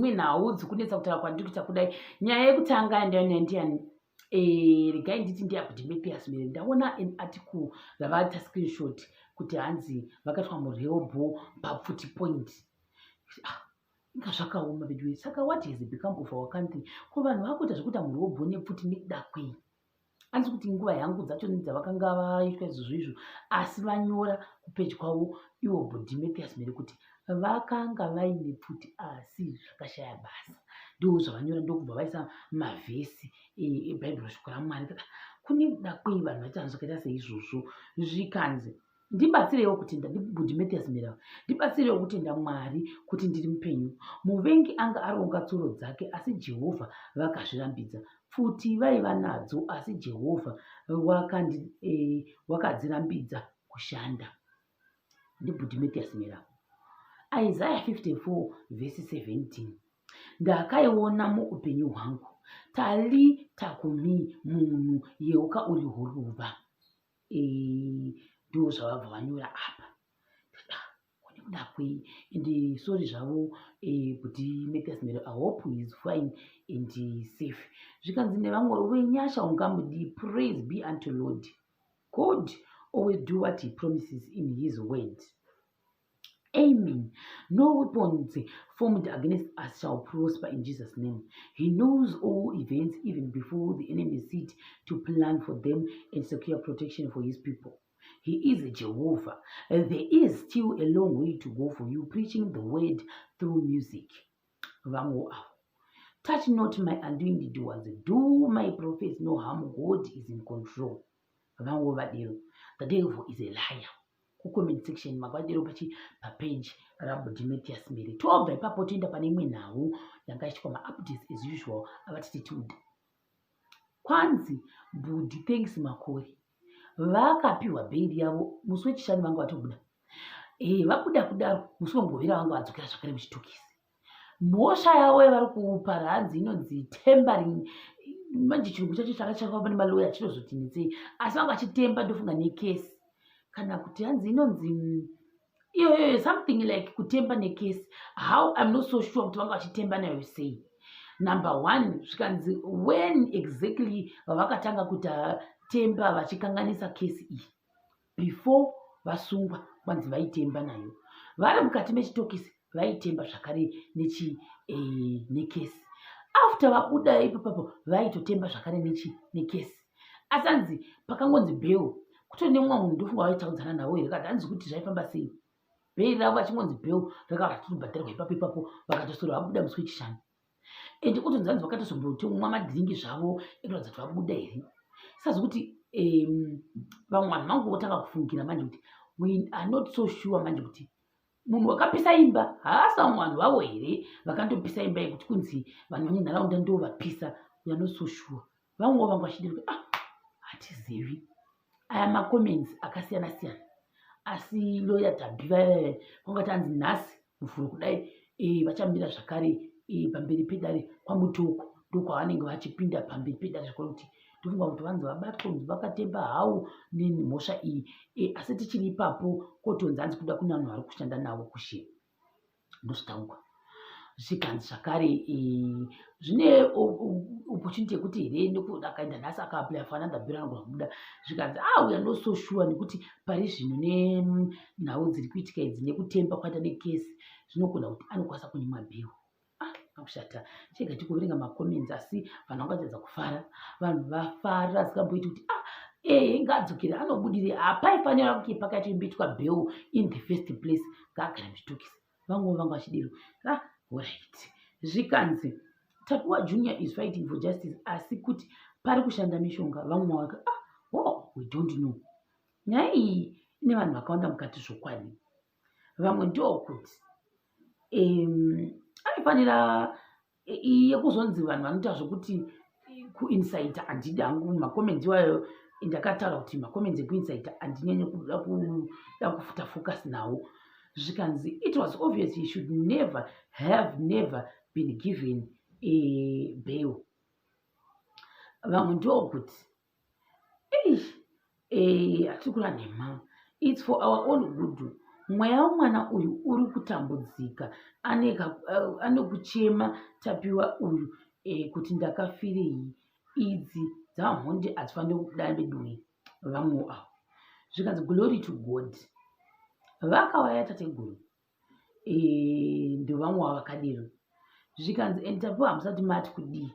Mwinawo dzikunetsa kutaura kwandiri kuita kudai. Nyaya yekutanga ndiani regai nditi ndeyakudimetias mere ndaona an article ravata screenshot kuti hanzi vakatwa muRehobo papfuti point. Inga zvakaoma bedwe. Saka what has become of our country? Ko vanhu vakuita zvekuita muRehobo nepfuti nekuda kwei? Hanzi kuti nguva yangu dzacho dzavakanga vaitwa izvozvo asi vanyora kupeji kwavo iwo Demetrius mere kuti vakanga vaine pfuti asi zvakashaya basa. Ndo zvavanyora ndokubva vaisa mavhesi ebhaibheri shoko raMwari. Kune kuda kwei vanhu vaita zvakaita seizvozvo? Zvikanzi ndibatsirewo kutenda Demetrius mere ndibatsirewo kutenda Mwari kuti ndiri mupenyu. Muvengi anga aronga tsuro dzake asi Jehovha vakazvirambidza. Pfuti vaiva nadzo asi Jehovha wakadzirambidza kushanda. NdiBudimetius Mera. Isaiah 54 verse 17. Ndakaiona muupenyu hwangu tali takumi munhu yeuka uri huruva. Ndo zvavabva vanyora apa. Kune kuda kwei? And sorry zvavo Budimetius Mera. I hope he is fine and safe. Zvikanzi nevamwe wenyasha ungamudi. Praise be unto Lord. God always do what he promises in his word. Amen. No weapons formed against us shall prosper in Jesus' name. He knows all events even before the enemy sit to plan for them and secure protection for his people. He is Jehovah. And there is still a long way to go for you preaching the word through music. Touch not my undoing doers. Do my prophets no harm. God is in control. The devil is a liar. Comment section makwadero page raBudimetius Mera. Tobva ipapo toenda pane imwe nhau yanga ichitwa ma-updates as usual avatitude. Kwanzi Budi thanks Makore vakapiwa bhairi yavo musi wechishanu vanga vatobuda. Vabuda kudaro musi wemugovera vanga vadzokera zvakare muchitokisi. Mhosva yavo yavari kupara hanzi inonzi tempering. Manje chirungu chacho chakachakwa pane maloya chinozoti netsei asi vanga vachitemba ndofunga nekesi kana kuti hanzi inonzi something like kutemba nekesi. How I'm not so sure kuti vanga vachitemba nayo sei. Number one, zvikanzi when exactly vakatanga kuita temba vachikanganisa kesi iyi before vasungwa kwanzi vaitemba nayo. Vari mukati mechitokisi vaitemba zvakare nekesi. After vabuda ipapo vaitotemba zvakare nekesi. Asi hanzi pakangonzi Bäil kutori nemumwe munhu ndofunga vaitaudzana navo here kana hanzi kuti zvaifamba sei. Bhairi ravo vachingonzi Bäil rakava richibhadharwa ipapo vakatosora vabuda musi wechishanu. And kutonzi hanzi vakatozombotomwa madhiringi zvavo ekuratidza kuti vabuda here. Sazi kuti vamwe vanhu vangotanga kufungira manje kuti we are not so sure manje kuti munhu wakapisa imba haasi vamwe vanhu vavo here vakandopisa imba yekuti kunzi vanhu vemunharaunda ndo vapisa. We are not so sure. Vamwe vanga vachidiri kuti hatizivi. Aya macomments akasiyana siyana asi lawyer Tabhi vangati hanzi nhasi muvhuro kudai vachamira zvakare pamberi pedare kwamutoko ndokwavanenge vachipinda pamberi pedare zvakare kuti ndofunga kuti vanzi vabatwa vakatemba hau nemhosva iyi asi tichiri ipapo kotonzi hanzi kuda kune vanhu vari kushanda navo kushe ndozvitaurwa. Zvikanzi zvakare zvine opportunity yekuti here nekuda akaenda nhasi akaapply for another bill anogona kubuda. Zvikanzi we are not so sure nekuti pari zvino nenhau dziri kuitika idzi nekutemba kwaita nekesi zvinogona kuti anokwanisa kunyimwa bhail. Akushata chega tikuverenga macomments asi vanhu vangatedza kufara. Vanhu vafara zikamboiti kuti ngadzokere anobudire hapaifanira kuti pakaimbitwa bhail in the first place ngaagara muchitokisi. Vamwe vanga vachidiro right. Zvikanzi Tapiwa Junior is fighting for justice asi kuti pari kushanda mishonga vamwe waka we don't know. Nyaya iyi ine vanhu vakawanda mukati zvokwadi. Vamwe ndokuti aifanira yekuzonzi vanhu vanoita zvokuti kuinsaita handidi hangu macomments iwayo ndakataura kuti macomments ekuinsaita handinyanyi kuda kufuta focus nawo. Zvikanzi it was obvious he should never been given a bail. Vamwe ndokuti hatiri kura nhema. It's for our own good mweya womwana uyu uri kutambudzika, ane kuchema Tapiwa uyu kuti ndakafirei. Idzi dzamhonde hadzifaniri kudana bedwe vamwe avo. Zvikanzi glory to God. Vakauya tateguru ndevamwe vavakadero. Zvikanzi Tapiwa hamusati mati kudii.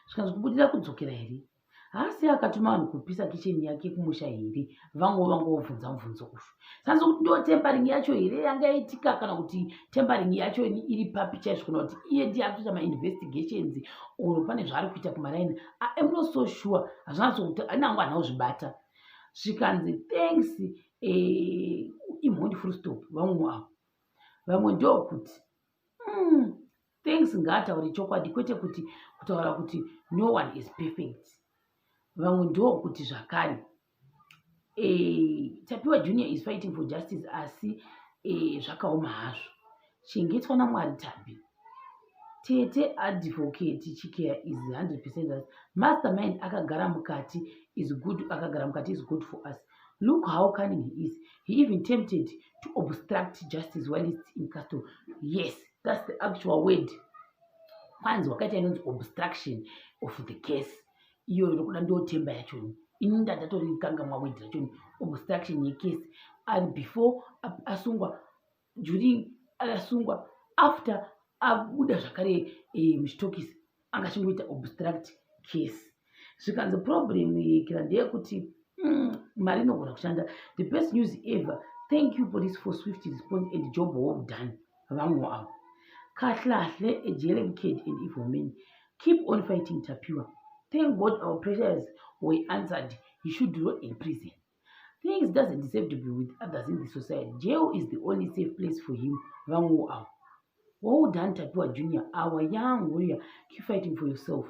Zvikanzi kubudira kudzokera here. Hasi akatuma vanhu kupisa kicheni yake kumusha here. Vamwe vangobvunza mubvunzo uyu. Sanzi kuti ndo tempering yacho here yanga yaitika kana kuti tempering yacho iri papi chaizvo kana kuti iye ndiye ari kuita mainvestigations or pane zvaari kuita kumaraini. I am not so sure. Hazvinasokuti anango anozvibata. Zvikanzi thanks imhondi full stop vamwe avo. Vamwe ndokuti thanks ngaataure chokwadi kwete kuti kutaura kuti no one is perfect. Vamwe ndokuti zvakare Tapiwa Junior is fighting for justice asi zvakaoma hazvo. Chengetwa naMwari Tabi. Tete advocate Chikeya is 100% right. Mastermind akagara mukati is good. Akagara mukati is good for us. Look how cunning he is. He even tempted to obstruct justice while he's in custody. Yes, that's the actual word. Kwanzi wakaita inonzi obstruction of the case. Iyo inokuda ndotemba yachoni. Inda ndatori kanga mwawedi rachoni. Obstruction yecase. And before asungwa, during asungwa, after abuda zvakare muchitokisi angachingoita obstruct case. Zvikanzi problem yekira ndeyekuti mari inogona kushanda. The best news ever. Thank you police for swift response and job well done. Vamwe avo. Kahlahle a jail kid and evil men. Keep on fighting Tapiwa. Thank God our prayers were answered. He should rot in prison. Things doesn't deserve to be with others in the society. Jail is the only safe place for him. Vamwe avo. Well done, Tapiwa Junior, our young warrior. Keep fighting for yourself.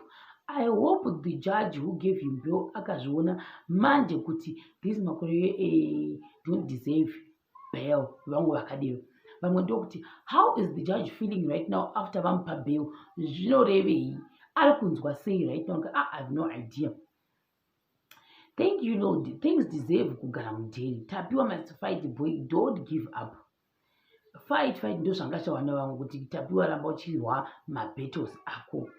I hope the judge who gave him bail akazviona manje kuti this Makore don't deserve bail. Vamwe vakadero. Vamwe ndokuti how is the judge feeling right now after vamupa bail? Zvinorevei? Ari kunzwa sei right now? I have no idea. Thank you Lord. Things deserve kugara mujeri. Tapiwa must fight, boy. Don't give up. Fight ndo zvangashawana vamwe kuti Tapiwa ramba uchirwa mabattles ako.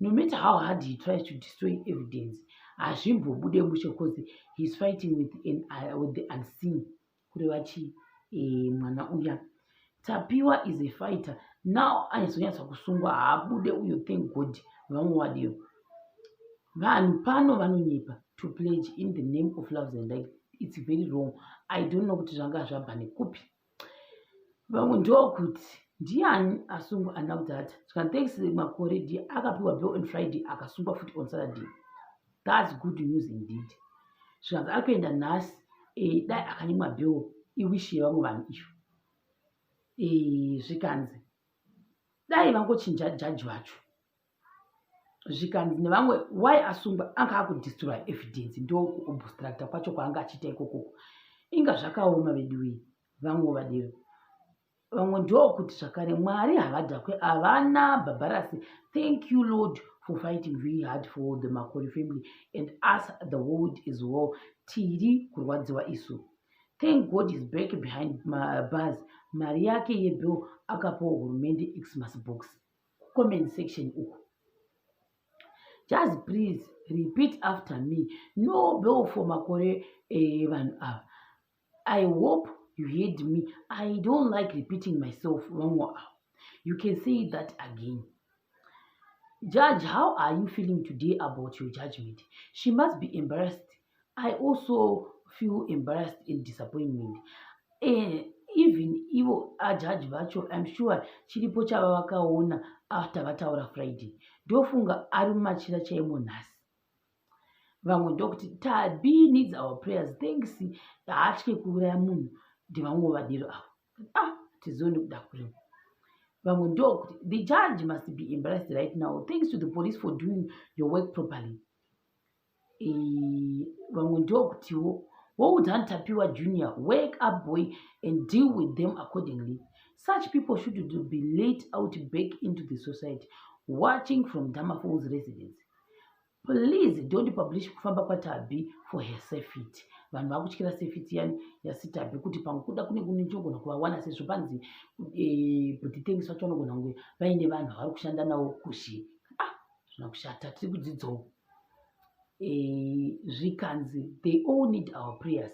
No matter how hard he tries to destroy evidence, hazvimbobude mushe because he's fighting with the unseen. Kurevachi mwana uya. Tapiwa is a fighter. Now anezonyatsa kusungwa haabude uyo, thank God. Vamwe vadero. Vanhu pano vanonyepa to pledge in the name of love and life. It's very wrong. I don't know kuti zvanga zvabva nekupi. Vamwe ndokuti ndiani asungwa anaudhata. Thanks Makore ndiye akapiwa bail on Friday akasungwa futi on Saturday. That's good news indeed. Zvikanzi ari kuenda nhasi dai akanyimwa bail iwishi yevamwe vanhu iyo. Zvikanzi dai vangochinja jaji vacho. Zvikanzi nevamwe why asungwa anga akudestroy evidence ndo kuobstructa kwacho kwaanga achiita ikoko. Inga zvakaoma veduwi vamwe vadero. Vamwe ndokuti zvakare Mwari havadhakwe havana bhabharasi. Thank you Lord for fighting very hard for the Makore family and us the world as well. Tiri kurwadziwa isu. Thank God is back behind bars. Mari yake yebail akapawo hurumende Xmas box. Comment section uku. Just please repeat after me. No bail for Makore vanhu ava. I hope you heard me. I don't like repeating myself. You can say that again. Judge, how are you feeling today about your judgment? She must be embarrassed. I also feel embarrassed and disappointment. Even ivo judge vacho, I'm sure chiripo chava vakaona after vataura Friday. Ndofunga ari machira chaimo nhasi. Vamwe ndokuti Tabi needs our prayers. Thanks. Haatye kuuraya munhu. Ndivamwe vadero avo. Tizoni kuda kurema. Vamwe ndokuti the judge must be embarrassed right now. Thanks to the police for doing your work properly. Vamwe ndokutiwo well done Tapiwa Junior. Wake up boy and deal with them accordingly. Such people should be let out back into the society. Watching from Dama Falls residence. please don't publish kufamba kwaTabi for her safety. Vanhu vakutyira safety yani yasiTabi kuti pamwe kuda kune kunogona kuvawana sezvo panzi kuti things vacho vanogona kunge vaine vanhu vari kushanda navo kushe. Zvina kushata, tiri kudzidzawo zvikanzi they all need our prayers.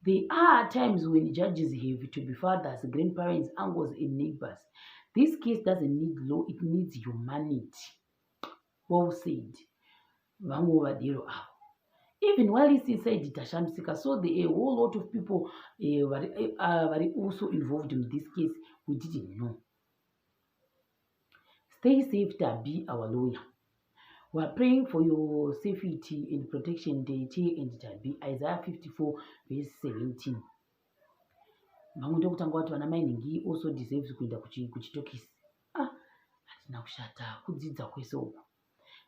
There are times when judges have to be fathers, grandparents, uncles, and neighbors. This case doesn't need law, it needs humanity. Well said. Even while it's inside Tashamsika, so there are a whole lot of people were also involved in this case. We didn't know. Stay safe, Tabi, our lawyer. We are praying for your safety and protection, Deity and Tabi. Isaiah 54, verse 17. Vamwe kutanga watu vana mainingi also deserves kuenda kuchitokisi. Hatina kushata kudzidza kwese uku.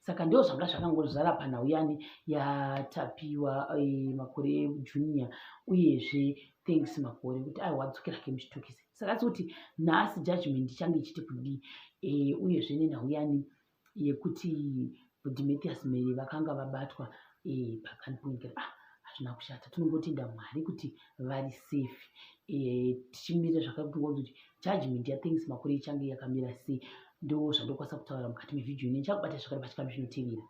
Saka ndio zvanga zvakangozara panhau yani yatapiwa Makore Junior uyezve thanks Makore kuti wadzokera ke muchitokisi. Saka kuti nhasi judgment ichange ichiti kudii uyezve nenhau yani yekuti Demetrius Mary vakanga vabatwa pakanpoint. Hazvina kushata, tinongotenda Mwari kuti vari safe. Tichimirira zvakakuti kuti judgment yaThanks Makore ichange yakamira sei. Ndo zvandokwanisa kutaura mukati mevhidhiyo ine. Ndichakubata zvakare pachikamu zvinotevera.